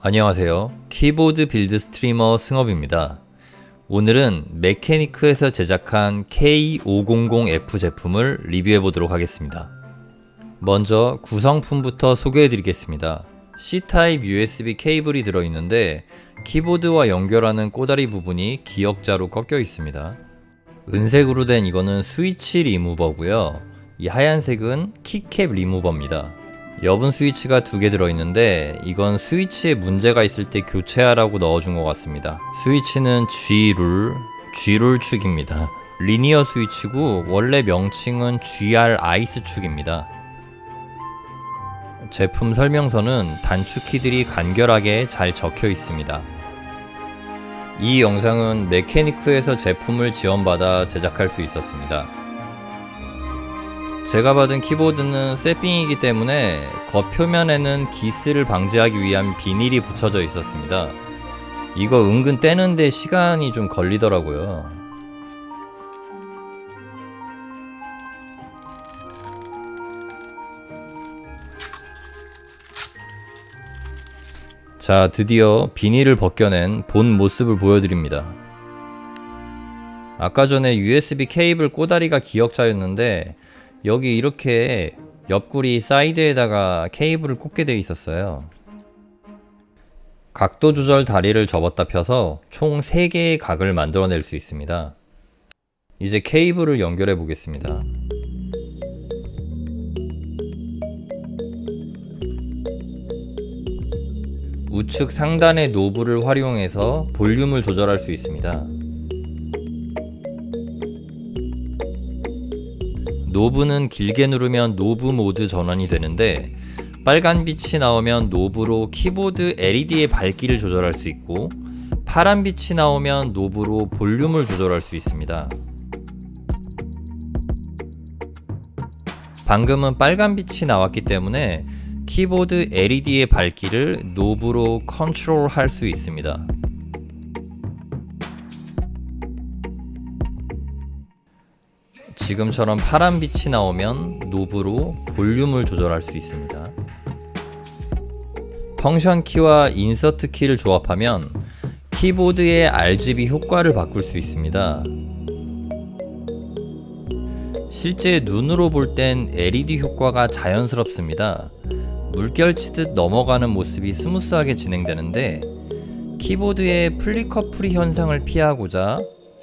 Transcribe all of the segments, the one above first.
안녕하세요. 키보드 빌드 스트리머 승업입니다. 오늘은 메케니크에서 제작한 K500F 제품을 리뷰해 보도록 하겠습니다. 먼저 구성품부터 소개해 드리겠습니다. C타입 USB 케이블이 들어있는데 키보드와 연결하는 꼬다리 부분이 기역자로 꺾여 있습니다. 은색으로 된 이거는 스위치 리무버고요. 이 하얀색은 키캡 리무버입니다. 여분 스위치가 2개 들어있는데 이건 스위치에 문제가 있을 때 교체하라고 넣어준 것 같습니다. 스위치는 G룰 축입니다. 리니어 스위치고 원래 명칭은 GR 아이스 축입니다. 제품 설명서는 단축키들이 간결하게 잘 적혀 있습니다. 이 영상은 메케니크에서 제품을 지원받아 제작할 수 있었습니다. 제가 받은 키보드는 새삥이기 때문에 겉표면에는 기스를 방지하기 위한 비닐이 붙여져 있었습니다. 이거 은근 떼는데 시간이 좀 걸리더라고요. 자, 드디어 비닐을 벗겨낸 본 모습을 보여드립니다. 아까 전에 USB 케이블 꼬다리가 기역자였는데 여기 이렇게 옆구리 사이드에다가 케이블을 꽂게 되어 있었어요. 각도 조절 다리를 접었다 펴서 총 3개의 각을 만들어낼 수 있습니다. 이제 케이블을 연결해 보겠습니다. 우측 상단의 노브를 활용해서 볼륨을 조절할 수 있습니다. 노브는 길게 누르면 노브 모드 전환이 되는데 빨간 빛이 나오면 노브로 키보드 LED의 밝기를 조절할 수 있고 파란 빛이 나오면 노브로 볼륨을 조절할 수 있습니다. 방금은 빨간 빛이 나왔기 때문에 키보드 LED의 밝기를 노브로 컨트롤할 수 있습니다. 지금처럼 파란 빛이 나오면 노브로 볼륨을 조절할 수 있습니다. 펑션 키와 인서트 키를 조합하면 키보드의 RGB 효과를 바꿀 수 있습니다. 실제 눈으로 볼 땐 LED 효과가 자연스럽습니다. 물결치듯 넘어가는 모습이 스무스하게 진행되는데 키보드의 플리커프리 현상을 피하고자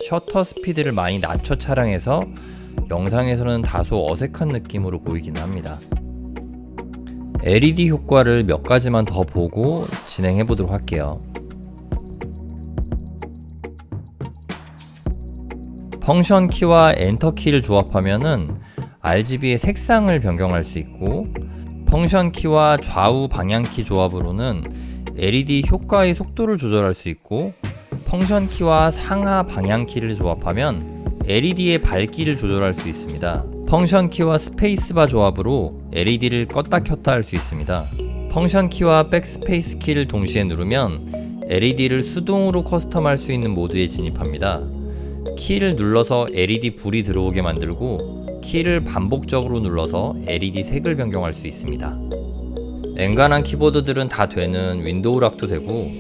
셔터 스피드를 많이 낮춰 촬영해서 영상에서는 다소 어색한 느낌으로 보이긴 합니다. LED 효과를 몇 가지만 더 보고 진행해 보도록 할게요. 펑션 키와 엔터 키를 조합하면은 RGB의 색상을 변경할 수 있고 펑션 키와 좌우 방향키 조합으로는 LED 효과의 속도를 조절할 수 있고 펑션 키와 상하 방향키를 조합하면 LED의 밝기를 조절할 수 있습니다. 펑션 키와 스페이스바 조합으로 LED를 껐다 켰다 할 수 있습니다. 펑션 키와 백스페이스 키를 동시에 누르면 LED를 수동으로 커스텀할 수 있는 모드에 진입합니다. 키를 눌러서 LED 불이 들어오게 만들고 키를 반복적으로 눌러서 LED 색을 변경할 수 있습니다. 엔간한 키보드들은 다 되는 윈도우 락도 되고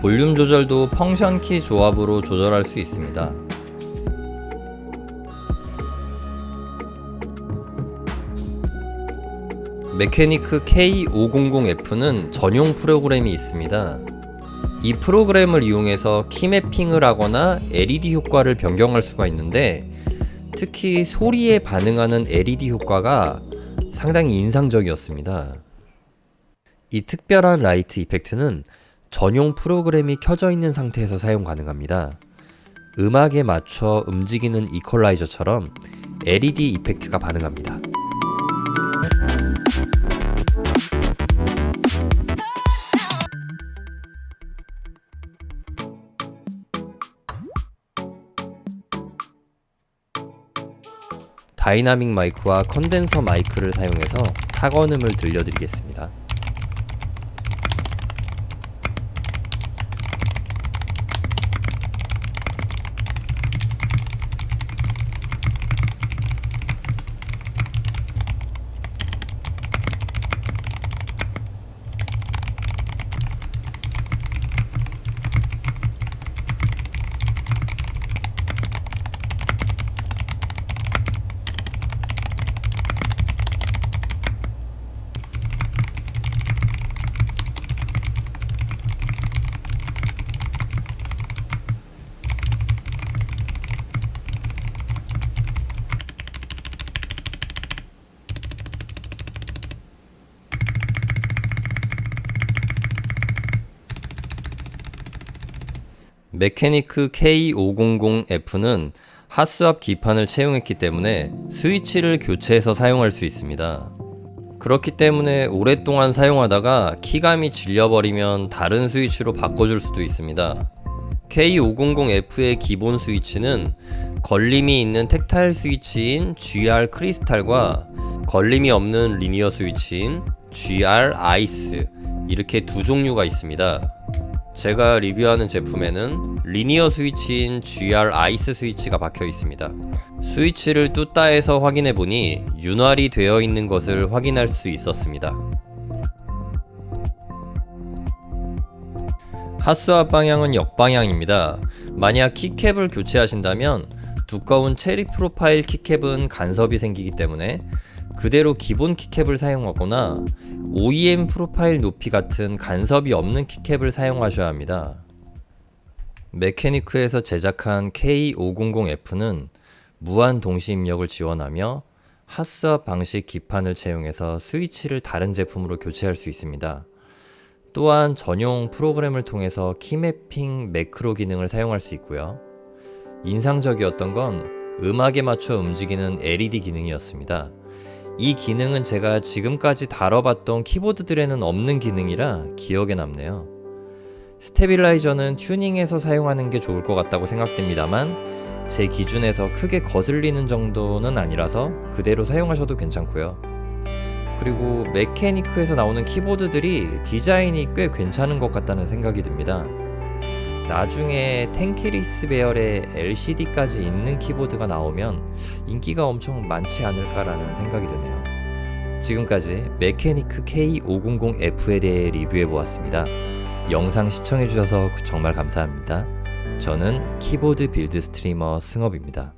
볼륨 조절도 펑션 키 조합으로 조절할 수 있습니다. 메케니크 K500F는 전용 프로그램이 있습니다. 이 프로그램을 이용해서 키매핑을 하거나 LED 효과를 변경할 수가 있는데 특히 소리에 반응하는 LED 효과가 상당히 인상적이었습니다. 이 특별한 라이트 이펙트는 전용 프로그램이 켜져 있는 상태에서 사용 가능합니다. 음악에 맞춰 움직이는 이퀄라이저처럼 LED 이펙트가 반응합니다. 다이나믹 마이크와 컨덴서 마이크를 사용해서 타건음을 들려드리겠습니다. 메케니크 K500F는 핫스왑 기판을 채용했기 때문에 스위치를 교체해서 사용할 수 있습니다. 그렇기 때문에 오랫동안 사용하다가 키감이 질려버리면 다른 스위치로 바꿔줄 수도 있습니다. K500F의 기본 스위치는 걸림이 있는 텍타일 스위치인 GR 크리스탈과 걸림이 없는 리니어 스위치인 GR 아이스, 이렇게 두 종류가 있습니다. 제가 리뷰하는 제품에는 리니어 스위치인 GR 아이스 스위치가 박혀 있습니다. 스위치를 뚜따 해서 확인해 보니 윤활이 되어 있는 것을 확인할 수 있었습니다. 핫스왑 방향은 역방향입니다. 만약 키캡을 교체하신다면 두꺼운 체리 프로파일 키캡은 간섭이 생기기 때문에 그대로 기본 키캡을 사용하거나 OEM 프로파일 높이 같은 간섭이 없는 키캡을 사용하셔야 합니다. 메케니크에서 제작한 K500F는 무한 동시 입력을 지원하며 핫스왑 방식 기판을 채용해서 스위치를 다른 제품으로 교체할 수 있습니다. 또한 전용 프로그램을 통해서 키매핑 매크로 기능을 사용할 수 있고요. 인상적이었던 건 음악에 맞춰 움직이는 LED 기능이었습니다. 이 기능은 제가 지금까지 다뤄봤던 키보드들에는 없는 기능이라 기억에 남네요. 스테빌라이저는 튜닝해서 사용하는 게 좋을 것 같다고 생각됩니다만 제 기준에서 크게 거슬리는 정도는 아니라서 그대로 사용하셔도 괜찮고요. 그리고 메케니크에서 나오는 키보드들이 디자인이 꽤 괜찮은 것 같다는 생각이 듭니다. 나중에 텐키리스 배열의 LCD까지 있는 키보드가 나오면 인기가 엄청 많지 않을까라는 생각이 드네요. 지금까지 메케니크 K500F에 대해 리뷰해보았습니다. 영상 시청해주셔서 정말 감사합니다. 저는 키보드 빌드 스트리머 승업입니다.